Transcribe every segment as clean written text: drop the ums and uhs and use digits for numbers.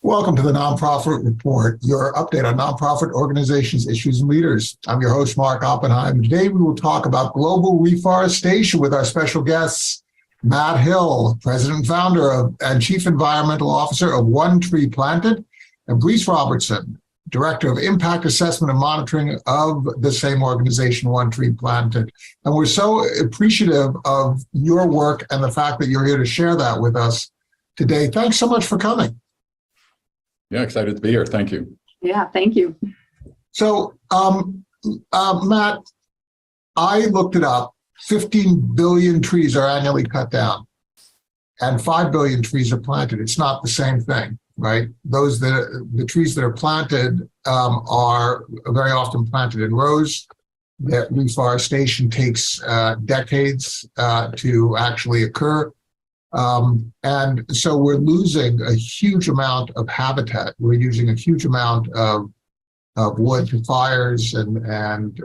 Welcome to the Nonprofit Report, your update on nonprofit organizations, issues, and leaders. I'm your host, Mark Oppenheim. Today, we will talk about global reforestation with our special guests, Matt Hill, president and founder and chief environmental officer of One Tree Planted, and Breece Robertson, director of impact assessment and monitoring of the same organization, One Tree Planted. And we're so appreciative of your work and the fact that you're here to share that with us today. Thanks so much for coming. Yeah, excited to be here. Thank you. Yeah, thank you. So, Matt, I looked it up. 15 billion trees are annually cut down, and 5 billion trees are planted. It's not the same thing, right? The trees that are planted are very often planted in rows. That reforestation takes decades to actually occur. And so we're losing a huge amount of habitat. We're using a huge amount of wood to fires and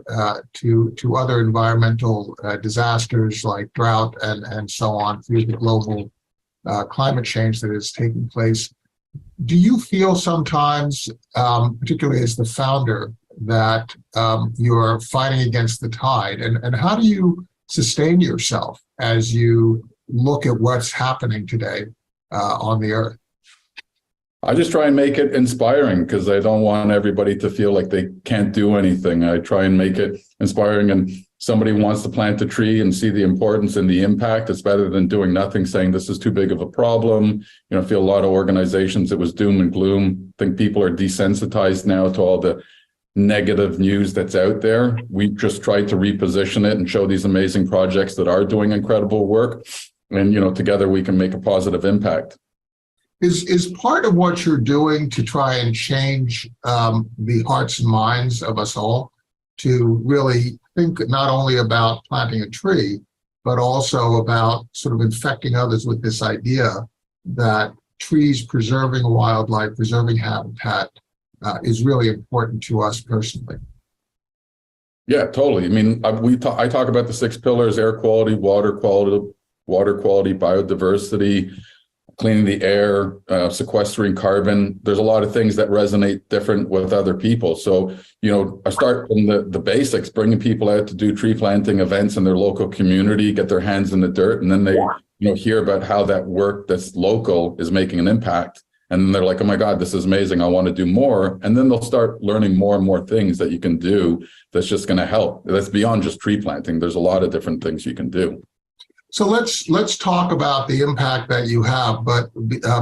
to other environmental disasters like drought and so on through the global climate change that is taking place. Do you feel sometimes, particularly as the founder, that you're fighting against the tide? And how do you sustain yourself as you look at what's happening today on the earth? I just try and make it inspiring because I don't want everybody to feel like they can't do anything. I try and make it inspiring, and somebody wants to plant a tree and see the importance and the impact. It's better than doing nothing, saying this is too big of a problem. I feel a lot of organizations, it was doom and gloom. I think people are desensitized now to all the negative news that's out there. We just try to reposition it and show these amazing projects that are doing incredible work. And, together we can make a positive impact. Is part of what you're doing to try and change the hearts and minds of us all to really think not only about planting a tree, but also about sort of infecting others with this idea that trees preserving wildlife, preserving habitat is really important to us personally? Yeah, totally. I mean, I talk about the 6 pillars: air quality, water quality, biodiversity, cleaning the air, sequestering carbon. There's a lot of things that resonate different with other people. So, I start from the basics, bringing people out to do tree planting events in their local community, get their hands in the dirt, and then they, hear about how that work that's local is making an impact. And then they're like, oh my God, this is amazing. I want to do more. And then they'll start learning more and more things that you can do that's just going to help. That's beyond just tree planting. There's a lot of different things you can do. So let's talk about the impact that you have. But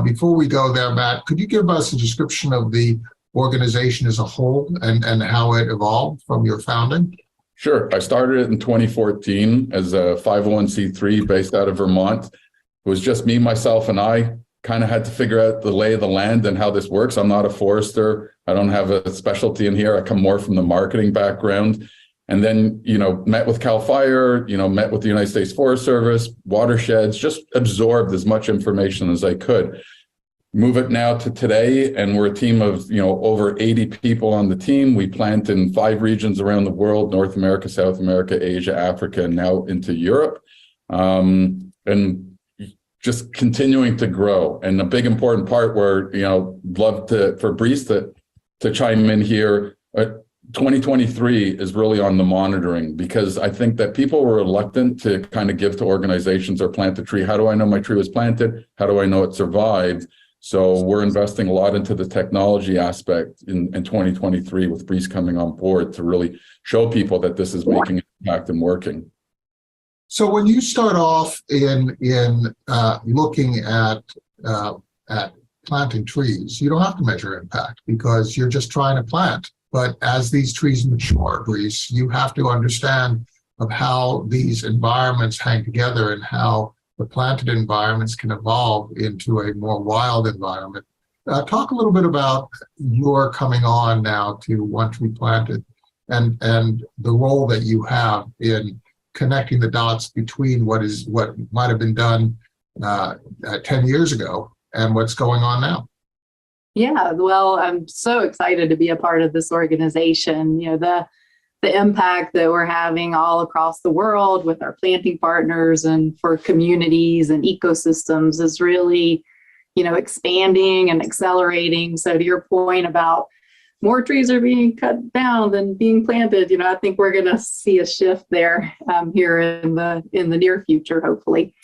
before we go there, Matt, could you give us a description of the organization as a whole and how it evolved from your founding? Sure. I started it in 2014 as a 501c3 based out of Vermont. It was just me, myself, and I kind of had to figure out the lay of the land and how this works. I'm not a forester. I don't have a specialty in here. I come more from the marketing background. And then, met with CAL FIRE, met with the United States Forest Service, watersheds, just absorbed as much information as I could. Move it now to today, and we're a team of, over 80 people on the team. We plant in 5 regions around the world: North America, South America, Asia, Africa, and now into Europe. And just continuing to grow. And a big important part where, love for Breece to chime in here. 2023 is really on the monitoring, because I think that people were reluctant to kind of give to organizations or plant a tree. How do I know my tree was planted? How do I know it survived? So we're investing a lot into the technology aspect in 2023 with Breece coming on board to really show people that this is making an impact and working. So when you start off in looking at planting trees, you don't have to measure impact because you're just trying to plant. But as these trees mature, Breece, you have to understand of how these environments hang together and how the planted environments can evolve into a more wild environment. Talk a little bit about your coming on now to One Tree Planted and the role that you have in connecting the dots between what might have been done 10 years ago and what's going on now. Yeah, well, I'm so excited to be a part of this organization. The impact that we're having all across the world with our planting partners and for communities and ecosystems is really expanding and accelerating. So to your point about more trees are being cut down than being planted, I think we're going to see a shift there here in the near future, hopefully.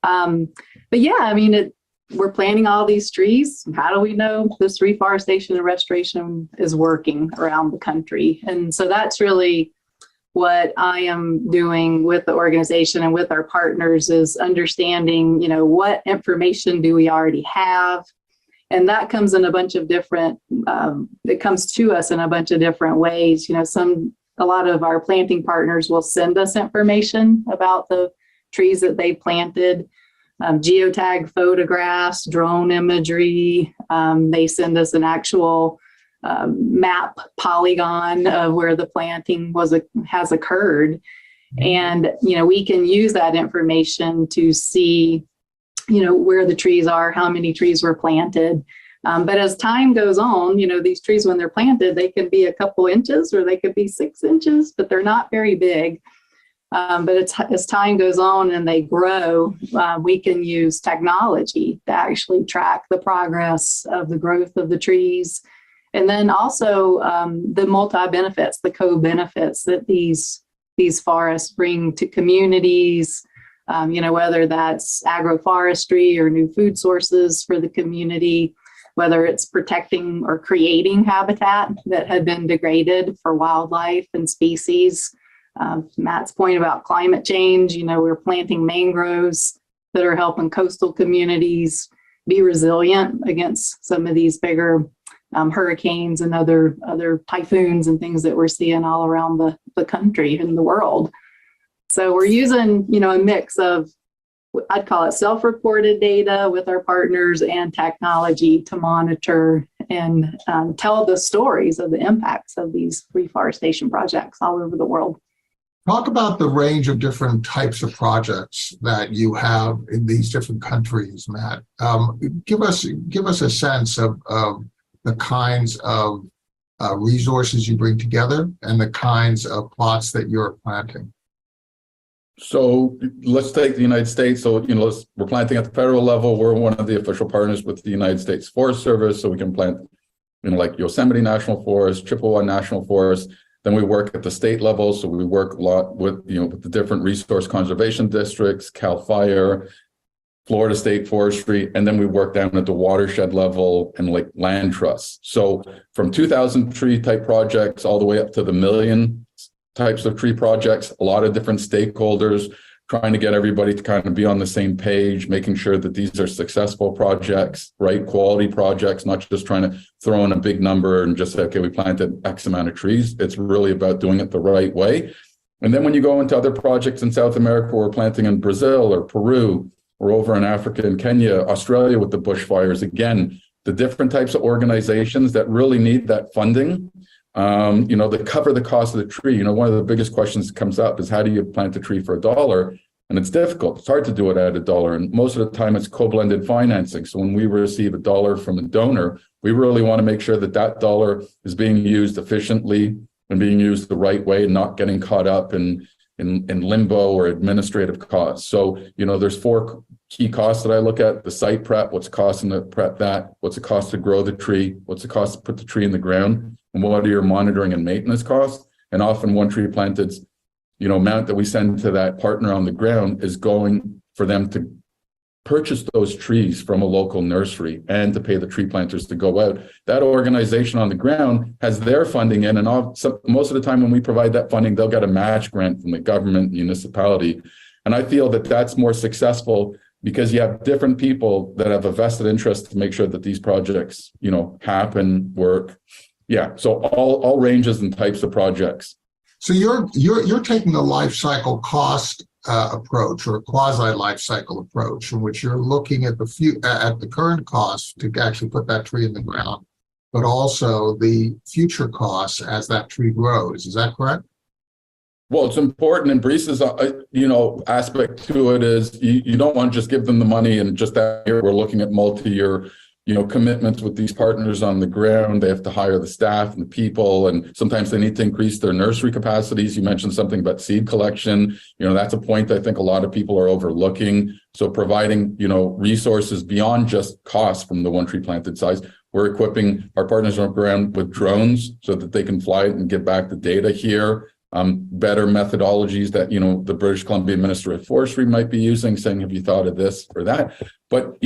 But yeah, I mean, we're planting all these trees. How do we know this reforestation and restoration is working around the country? And so that's really what I am doing with the organization and with our partners, is understanding, what information do we already have? And that comes in a bunch of different, it comes to us in a bunch of different ways. A lot of our planting partners will send us information about the trees that they planted, geotag photographs, drone imagery. They send us an actual map polygon of where the planting has occurred. And, we can use that information to see, where the trees are, how many trees were planted. But as time goes on, these trees, when they're planted, they can be a couple inches or they could be 6 inches, but they're not very big. But as time goes on and they grow, we can use technology to actually track the progress of the growth of the trees. And then also the multi-benefits, the co-benefits that these forests bring to communities, whether that's agroforestry or new food sources for the community, whether it's protecting or creating habitat that had been degraded for wildlife and species. Matt's point about climate change, we're planting mangroves that are helping coastal communities be resilient against some of these bigger hurricanes and other typhoons and things that we're seeing all around the country and the world. So we're using, a mix of, I'd call it self-reported data with our partners and technology to monitor and tell the stories of the impacts of these reforestation projects all over the world. Talk about the range of different types of projects that you have in these different countries, Matt. Give us a sense of the kinds of resources you bring together and the kinds of plots that you're planting. So let's take the United States. So, we're planting at the federal level. We're one of the official partners with the United States Forest Service. So we can plant, like Yosemite National Forest, Chippewa National Forest. Then we work at the state level. So we work a lot with, with the different resource conservation districts, CAL FIRE, Florida State Forestry, and then we work down at the watershed level and like land trusts. So from 2,000 tree type projects all the way up to the million types of tree projects, a lot of different stakeholders, trying to get everybody to kind of be on the same page, making sure that these are successful projects, right? Quality projects, not just trying to throw in a big number and just say, okay, we planted X amount of trees. It's really about doing it the right way. And then when you go into other projects in South America, we're planting in Brazil or Peru, or over in Africa and Kenya, Australia with the bushfires. Again, the different types of organizations that really need that funding, that cover the cost of the tree. One of the biggest questions that comes up is, how do you plant a tree for $1? And it's difficult. It's hard to do it at $1. And most of the time it's co-blended financing. So when we receive $1 from a donor, we really want to make sure that that dollar is being used efficiently and being used the right way, and not getting caught up in limbo or administrative costs. So, there's 4 key costs that I look at: the site prep, what's it costing to prep that, what's it cost to grow the tree, what's it cost to put the tree in the ground, and what are your monitoring and maintenance costs. And often one tree planted, amount that we send to that partner on the ground is going for them to purchase those trees from a local nursery and to pay the tree planters to go out. That organization on the ground has their funding in, and most of the time when we provide that funding, they'll get a match grant from the government, municipality. And I feel that that's more successful because you have different people that have a vested interest to make sure that these projects, happen, work. Yeah. So all ranges and types of projects. So you're taking a life cycle cost approach, or a quasi life cycle approach, in which you're looking at the current cost to actually put that tree in the ground, but also the future costs as that tree grows. Is that correct? Well, it's important, and Breece's, aspect to it is you don't want to just give them the money and just that year. We're looking at multi-year commitments with these partners on the ground. They have to hire the staff and the people, and sometimes they need to increase their nursery capacities. You mentioned something about seed collection. That's a point I think a lot of people are overlooking. So providing, resources beyond just cost from the one tree planted size. We're equipping our partners on the ground with drones so that they can fly it and get back the data here. Better methodologies that, the British Columbia Minister of Forestry might be using, saying, have you thought of this or that? But,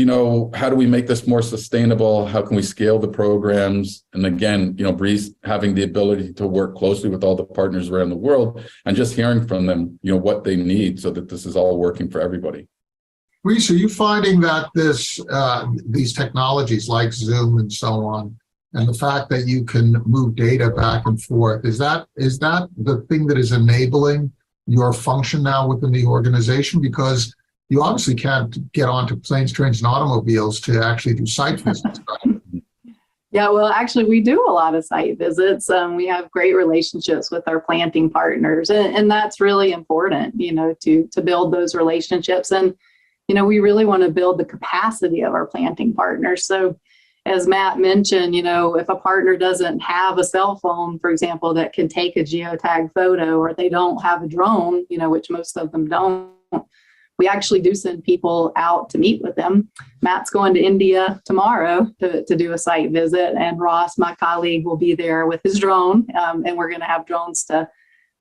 how do we make this more sustainable? How can we scale the programs? And again, Breece having the ability to work closely with all the partners around the world and just hearing from them, what they need so that this is all working for everybody. Breece, are you finding that these technologies like Zoom and so on, and the fact that you can move data back and forth, is that the thing that is enabling your function now within the organization? Because you obviously can't get onto planes, trains, and automobiles to actually do site visits, right? Yeah, well, actually, we do a lot of site visits. We have great relationships with our planting partners, and that's really important, to build those relationships. And, we really want to build the capacity of our planting partners. So as Matt mentioned, if a partner doesn't have a cell phone, for example, that can take a geotag photo, or they don't have a drone, which most of them don't, we actually do send people out to meet with them. Matt's going to India tomorrow to do a site visit, and Ross, my colleague, will be there with his drone, and we're going to have drones to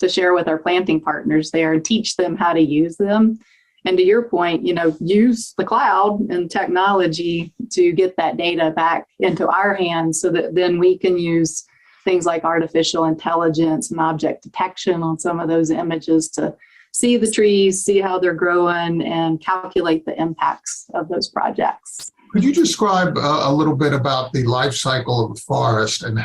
share with our planting partners there and teach them how to use them. And to your point, use the cloud and technology to get that data back into our hands so that then we can use things like artificial intelligence and object detection on some of those images to see the trees, see how they're growing, and calculate the impacts of those projects. Could you describe a little bit about the life cycle of the forest and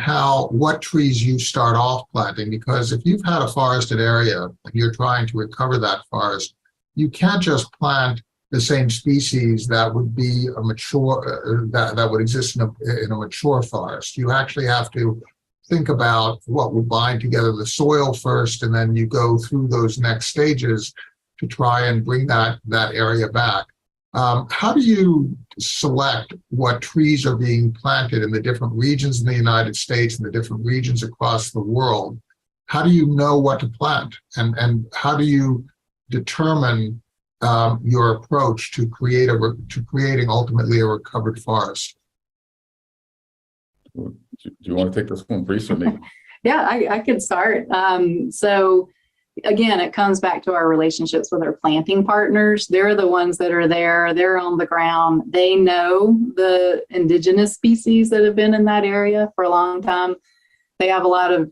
what trees you start off planting? Because if you've had a forested area and you're trying to recover that forest, you can't just plant the same species that would be a mature, that would exist in a mature forest. You actually have to think about what will bind together the soil first, and then you go through those next stages to try and bring that area back. How do you select what trees are being planted in the different regions in the United States and the different regions across the world? How do you know what to plant? And how do you determine your approach to creating ultimately a recovered forest? Do you want to take this one, Breece, or me? Yeah, I could start. So again, it comes back to our relationships with our planting partners. They're the ones that are there. They're on the ground. They know the indigenous species that have been in that area for a long time. They have a lot of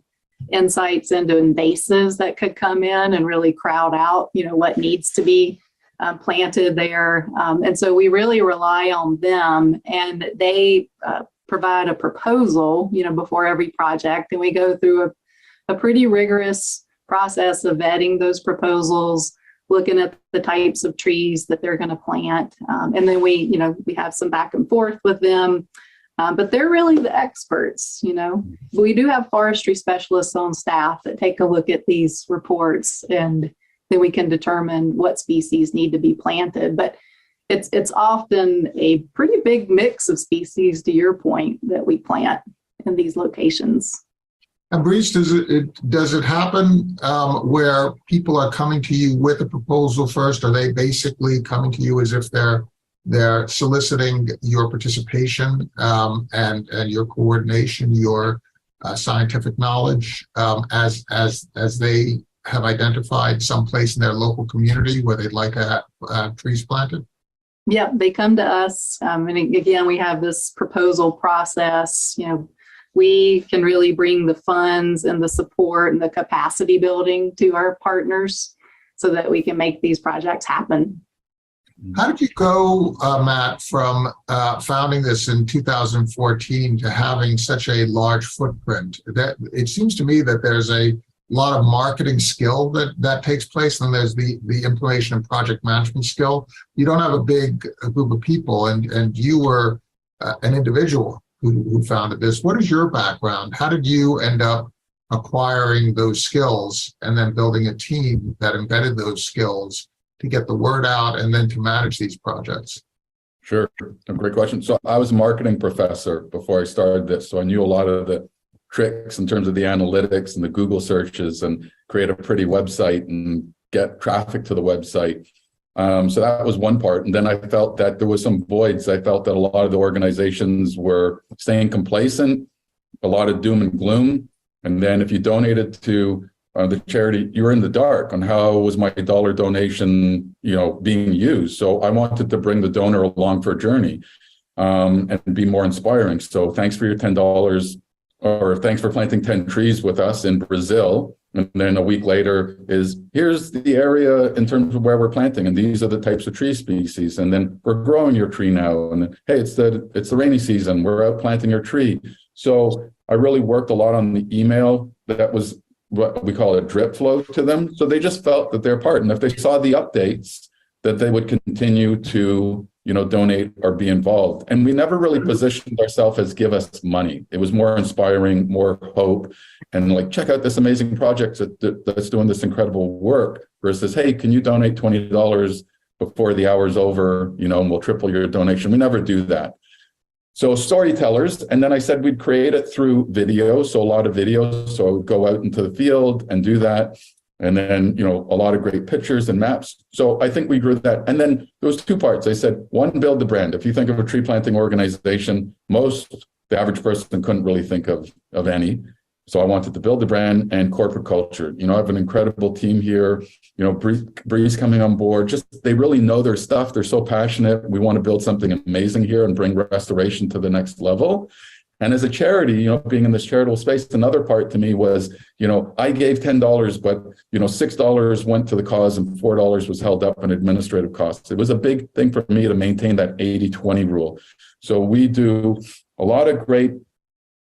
insights into invasives that could come in and really crowd out, what needs to be planted there. And so we really rely on them, and they provide a proposal, before every project. And we go through a pretty rigorous process of vetting those proposals, looking at the types of trees that they're going to plant. And then we have some back and forth with them. But they're really the experts, We do have forestry specialists on staff that take a look at these reports, and then we can determine what species need to be planted. But it's often a pretty big mix of species, to your point, that we plant in these locations. And Breece, does it happen where people are coming to you with a proposal first? Are they basically coming to you as if they're soliciting your participation and your coordination, your scientific knowledge as they have identified some place in their local community where they'd like to have trees planted? Yeah, they come to us. And again, we have this proposal process. We can really bring the funds and the support and the capacity building to our partners so that we can make these projects happen. How did you go, Matt, from founding this in 2014 to having such a large footprint? That it seems to me that there's a lot of marketing skill that takes place, and then there's the implementation and project management skill. You don't have a big group of people, and you were an individual who founded this. What is your background? How did you end up acquiring those skills and then building a team that embedded those skills to get the word out and then to manage these projects? Sure. A great question. So I was a marketing professor before I started this. So I knew a lot of the tricks in terms of the analytics and the Google searches and create a pretty website and get traffic to the website. So that was one part. And then I felt that there was some voids. I felt that a lot of the organizations were staying complacent, a lot of doom and gloom. And then if you donated to the charity, you were in the dark on how was my dollar donation, being used. So I wanted to bring the donor along for a journey and be more inspiring. So thanks for your $10, or thanks for planting 10 trees with us in Brazil. And then a week later here's the area in terms of where we're planting, and these are the types of tree species. And then we're growing your tree now. And then, hey, it's the rainy season. We're out planting your tree. So I really worked a lot on the email that was what we call a drip flow to them. So they just felt that they're part. And if they saw the updates, that they would continue to, donate or be involved. And we never really positioned ourselves as give us money. It was more inspiring, more hope, and like, check out this amazing project that's doing this incredible work, versus, hey, can you donate $20 before the hour's over, and we'll triple your donation. We never do that. So storytellers, and then I said we'd create it through video, so a lot of videos. So I would go out into the field and do that. And then, a lot of great pictures and maps. So I think we grew that. And then there was two parts. I said, one, build the brand. If you think of a tree planting organization, the average person couldn't really think of any. So I wanted to build the brand and corporate culture. I have an incredible team here, Breece coming on board. Just, they really know their stuff. They're so passionate. We want to build something amazing here and bring restoration to the next level. And as a charity, being in this charitable space, another part to me was, I gave $10, but, $6 went to the cause and $4 was held up in administrative costs. It was a big thing for me to maintain that 80-20 rule. So we do a lot of great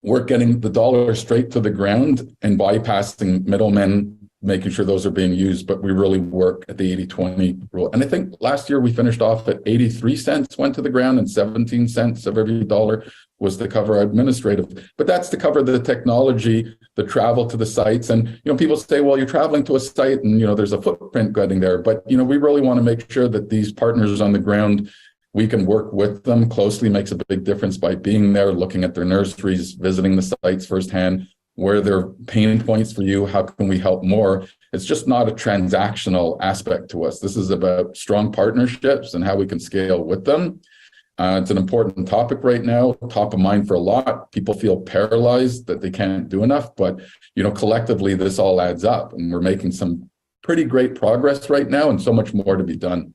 work getting the dollar straight to the ground and bypassing middlemen, making sure those are being used, but we really work at the 80-20 rule. And I think last year we finished off at 83 cents went to the ground and 17 cents of every dollar was to cover administrative. But that's to cover the technology, the travel to the sites. And, people say, well, you're traveling to a site and, there's a footprint getting there. But, we really want to make sure that these partners on the ground, we can work with them closely, makes a big difference by being there, looking at their nurseries, visiting the sites firsthand. Where are their pain points for you? How can we help more? It's just not a transactional aspect to us. This is about strong partnerships and how we can scale with them. It's an important topic right now, top of mind for a lot. People feel paralyzed that they can't do enough, but collectively this all adds up, and we're making some pretty great progress right now, and so much more to be done.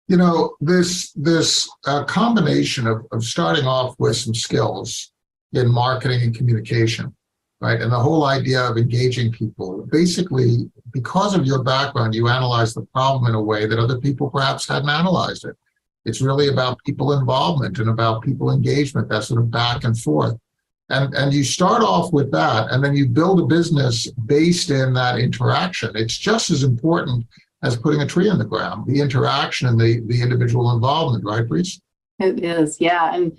This combination of starting off with some skills in marketing and communication, right? And the whole idea of engaging people, basically, because of your background, you analyze the problem in a way that other people perhaps hadn't analyzed it. It's really about people involvement and about people engagement, that sort of back and forth. And you start off with that, and then you build a business based in that interaction. It's just as important as putting a tree in the ground, the interaction and the individual involvement, right, Breece? It is, yeah. And,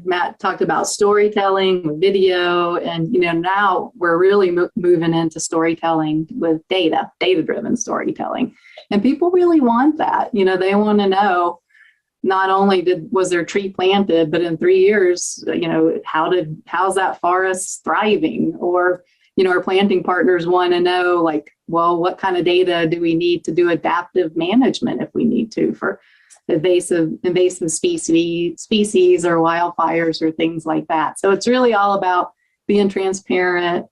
Matt talked about storytelling, video, and, now we're really moving into storytelling with data-driven storytelling. And people really want that. They want to know not only was their tree planted, but in 3 years, how's that forest thriving? Or, our planting partners want to know, what kind of data do we need to do adaptive management if we need to for invasive species or wildfires or things like that. So it's really all about being transparent,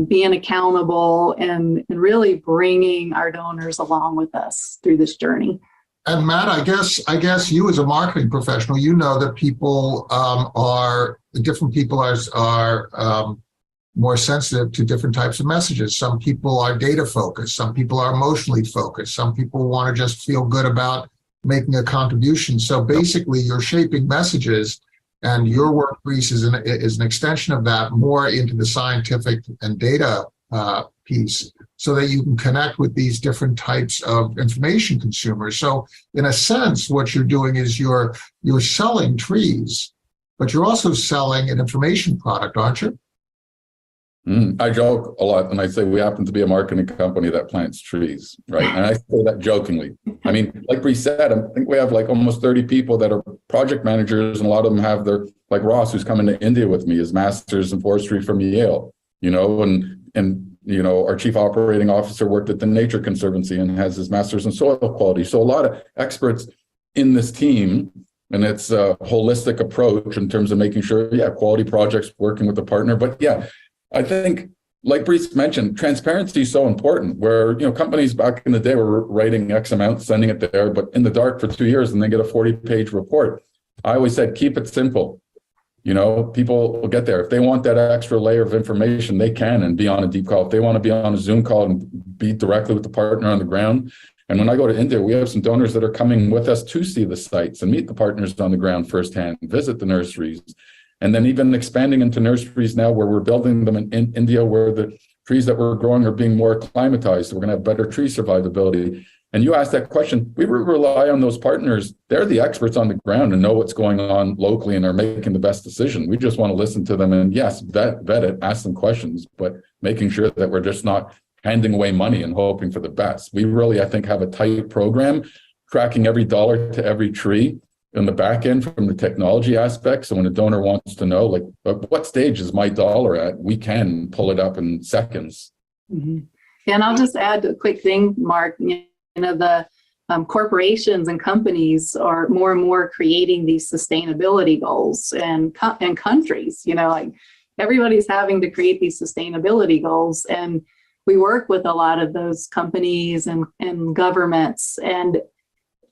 being accountable, and really bringing our donors along with us through this journey. And Matt, I guess you as a marketing professional, that people different people are more sensitive to different types of messages. Some people are data focused. Some people are emotionally focused. Some people want to just feel good about making a contribution. So basically, you're shaping messages, and your work, Breece, is an extension of that, more into the scientific and data piece, so that you can connect with these different types of information consumers. So in a sense, what you're doing is you're selling trees, but you're also selling an information product, aren't you? I joke a lot and I say we happen to be a marketing company that plants trees, right? And I say that jokingly. I mean, like Breece said, I think we have like almost 30 people that are project managers, and a lot of them have their, like Ross, who's coming to India with me, his master's in forestry from Yale, and our chief operating officer worked at the Nature Conservancy and has his master's in soil quality. So a lot of experts in this team, and it's a holistic approach in terms of making sure, quality projects, working with the partner. But I think, like Breece mentioned, transparency is so important, where, companies back in the day were writing X amount, sending it there, but in the dark for 2 years, and they get a 40-page report. I always said, keep it simple. People will get there. If they want that extra layer of information, they can and be on a deep call. If they want to be on a Zoom call and be directly with the partner on the ground. And when I go to India, we have some donors that are coming with us to see the sites and meet the partners on the ground firsthand, visit the nurseries. And then even expanding into nurseries now where we're building them in India, where the trees that we're growing are being more acclimatized. So we're going to have better tree survivability. And you asked that question. We rely on those partners. They're the experts on the ground and know what's going on locally and are making the best decision. We just want to listen to them and vet it, ask them questions, but making sure that we're just not handing away money and hoping for the best. We really, I think, have a tight program, tracking every dollar to every tree in the back end from the technology aspect. So when a donor wants to know, like, what stage is my dollar at, we can pull it up in seconds. Mm-hmm. And I'll just add a quick thing, Mark. The corporations and companies are more and more creating these sustainability goals, and countries, like everybody's having to create these sustainability goals. And we work with a lot of those companies and governments, and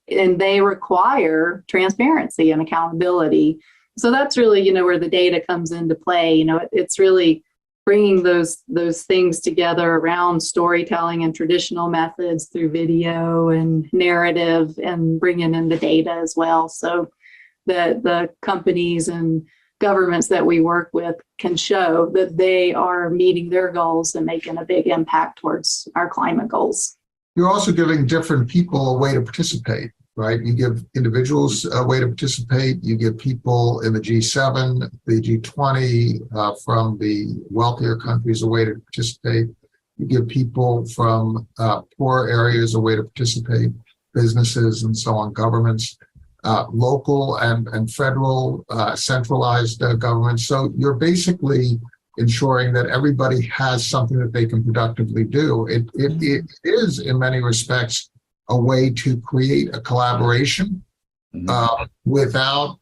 they require transparency and accountability. So that's really, where the data comes into play. It's really bringing those things together around storytelling and traditional methods through video and narrative, and bringing in the data as well. So the companies and governments that we work with can show that they are meeting their goals and making a big impact towards our climate goals. You're also giving different people a way to participate, right? You give individuals a way to participate. You give people in the G7, the G20, from the wealthier countries a way to participate. You give people from poor areas a way to participate, businesses and so on, governments, local and federal, centralized governments. So you're basically ensuring that everybody has something that they can productively do. It is, in many respects, a way to create a collaboration without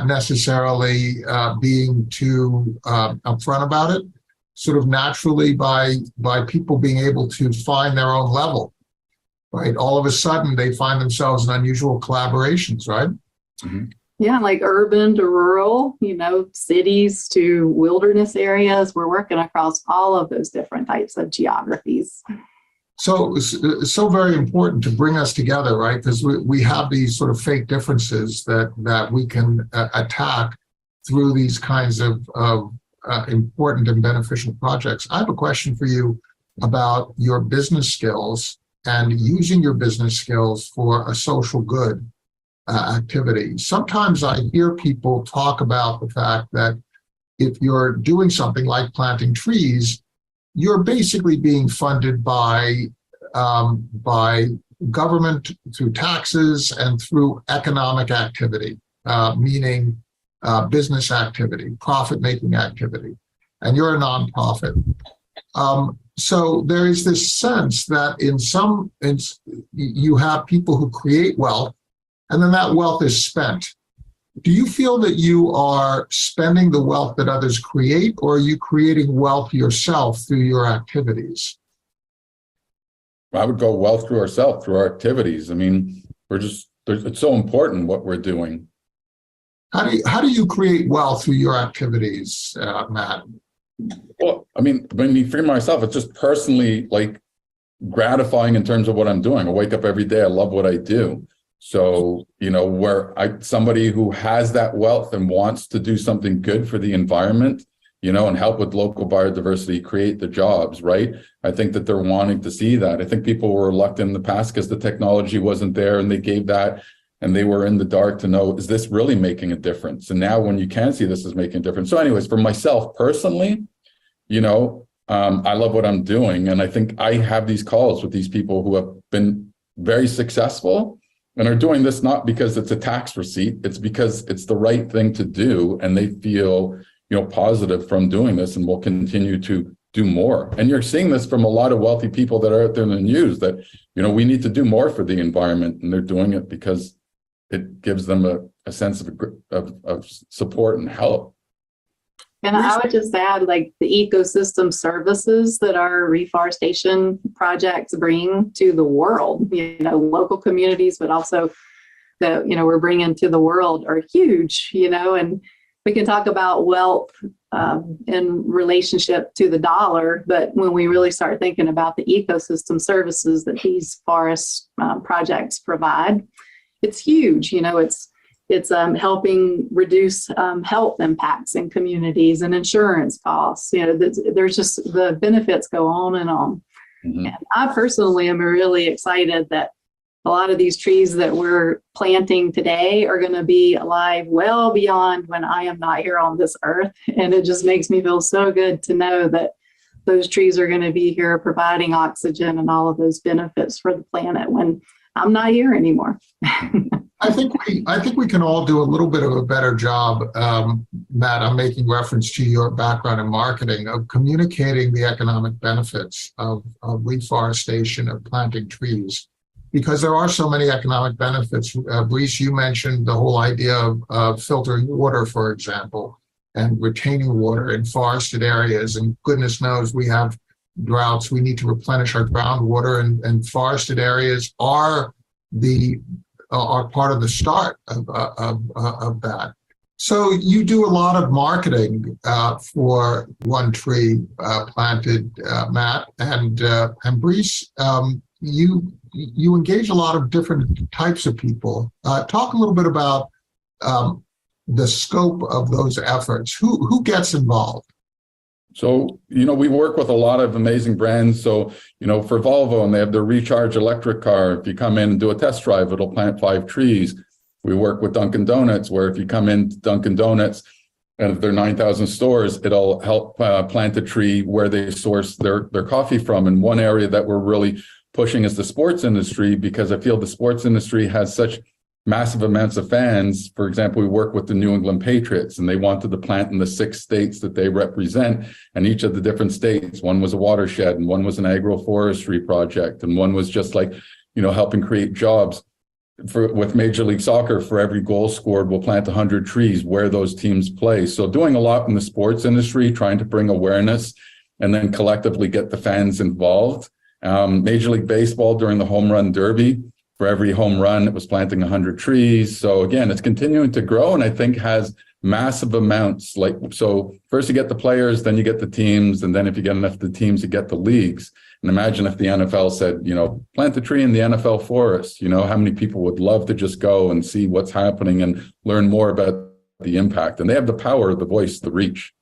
necessarily being too upfront about it, sort of naturally by people being able to find their own level, right? All of a sudden, they find themselves in unusual collaborations, right? Mm-hmm. Yeah, like urban to rural, cities to wilderness areas. We're working across all of those different types of geographies. So very important to bring us together, right? Because we have these sort of fake differences that we can attack through these kinds of important and beneficial projects. I have a question for you about your business skills and using your business skills for a social good activity. Sometimes I hear people talk about the fact that if you're doing something like planting trees, you're basically being funded by government through taxes and through economic activity, meaning business activity, profit-making activity, and you're a nonprofit. So there is this sense that you have people who create wealth, and then that wealth is spent. Do you feel that you are spending the wealth that others create, or are you creating wealth yourself through your activities? I would go wealth through ourselves, through our activities. I mean, it's so important what we're doing. How do you create wealth through your activities, Matt? Well, I mean, for myself, it's just personally like gratifying in terms of what I'm doing. I wake up every day. I love what I do. So, somebody who has that wealth and wants to do something good for the environment, and help with local biodiversity, create the jobs, right? I think that they're wanting to see that. I think people were reluctant in the past because the technology wasn't there, and they gave that, and they were in the dark to know, is this really making a difference? And now when you can see this is making a difference. So anyways, for myself personally, I love what I'm doing. And I think I have these calls with these people who have been very successful and are doing this not because it's a tax receipt, it's because it's the right thing to do. And they feel, positive from doing this and will continue to do more. And you're seeing this from a lot of wealthy people that are out there in the news that, we need to do more for the environment. And they're doing it because it gives them a sense of support and help. And I would just add, like, the ecosystem services that our reforestation projects bring to the world, local communities, but also that, we're bringing to the world are huge, and we can talk about wealth in relationship to the dollar, but when we really start thinking about the ecosystem services that these forest projects provide, it's huge. It's helping reduce health impacts in communities and insurance costs. There's just the benefits go on and on. Mm-hmm. And I personally am really excited that a lot of these trees that we're planting today are going to be alive well beyond when I am not here on this earth. And it just makes me feel so good to know that those trees are going to be here providing oxygen and all of those benefits for the planet when I'm not here anymore. I think we can all do a little bit of a better job, Matt. I'm making reference to your background in marketing, of communicating the economic benefits of reforestation, of planting trees, because there are so many economic benefits. Breece, you mentioned the whole idea of filtering water, for example, and retaining water in forested areas. And goodness knows we have droughts. We need to replenish our groundwater, and forested areas are part of the start of that. So you do a lot of marketing for One Tree Planted, Matt, and Breece. You engage a lot of different types of people. Talk a little bit about the scope of those efforts. Who gets involved? So, we work with a lot of amazing brands. So, for Volvo, and they have their Recharge electric car. If you come in and do a test drive, it'll plant 5 trees. We work with Dunkin' Donuts, where if you come into Dunkin' Donuts and their 9,000 stores, it'll help plant a tree where they source their coffee from. And one area that we're really pushing is the sports industry, because I feel the sports industry has such massive amounts of fans. For example, we work with the New England Patriots, and they wanted to plant in the 6 states that they represent. And each of the different states, one was a watershed, and one was an agroforestry project, and one was just like, helping create jobs. With Major League Soccer, for every goal scored, we'll plant 100 trees where those teams play. So doing a lot in the sports industry, trying to bring awareness and then collectively get the fans involved. Major League Baseball, during the home run derby, for every home run, it was planting 100 trees. So again, it's continuing to grow, and I think has massive amounts. So first you get the players, then you get the teams, and then if you get enough of the teams, you get the leagues. And imagine if the NFL said, plant a tree in the NFL forest. How many people would love to just go and see what's happening and learn more about the impact? And they have the power, the voice, the reach.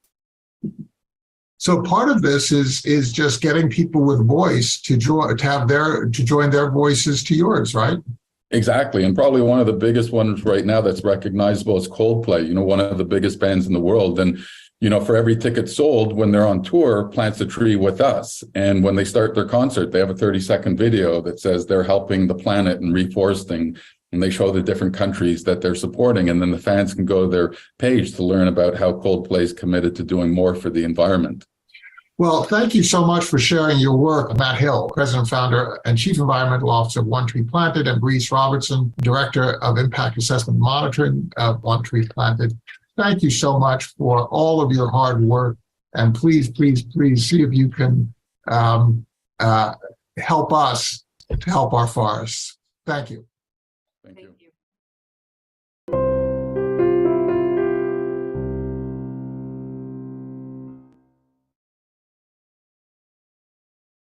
So part of this is just getting people with voice to join their voices to yours, right? Exactly. And probably one of the biggest ones right now that's recognizable is Coldplay, one of the biggest bands in the world. And, for every ticket sold when they're on tour, plants a tree with us. And when they start their concert, they have a 30-second video that says they're helping the planet and reforesting. And they show the different countries that they're supporting. And then the fans can go to their page to learn about how Coldplay is committed to doing more for the environment. Well, thank you so much for sharing your work. Matt Hill, President, Founder, and Chief Environmental Officer of One Tree Planted, and Breece Robertson, Director of Impact Assessment Monitoring of One Tree Planted. Thank you so much for all of your hard work. And please, please, please see if you can help us to help our forests. Thank you. Thank you.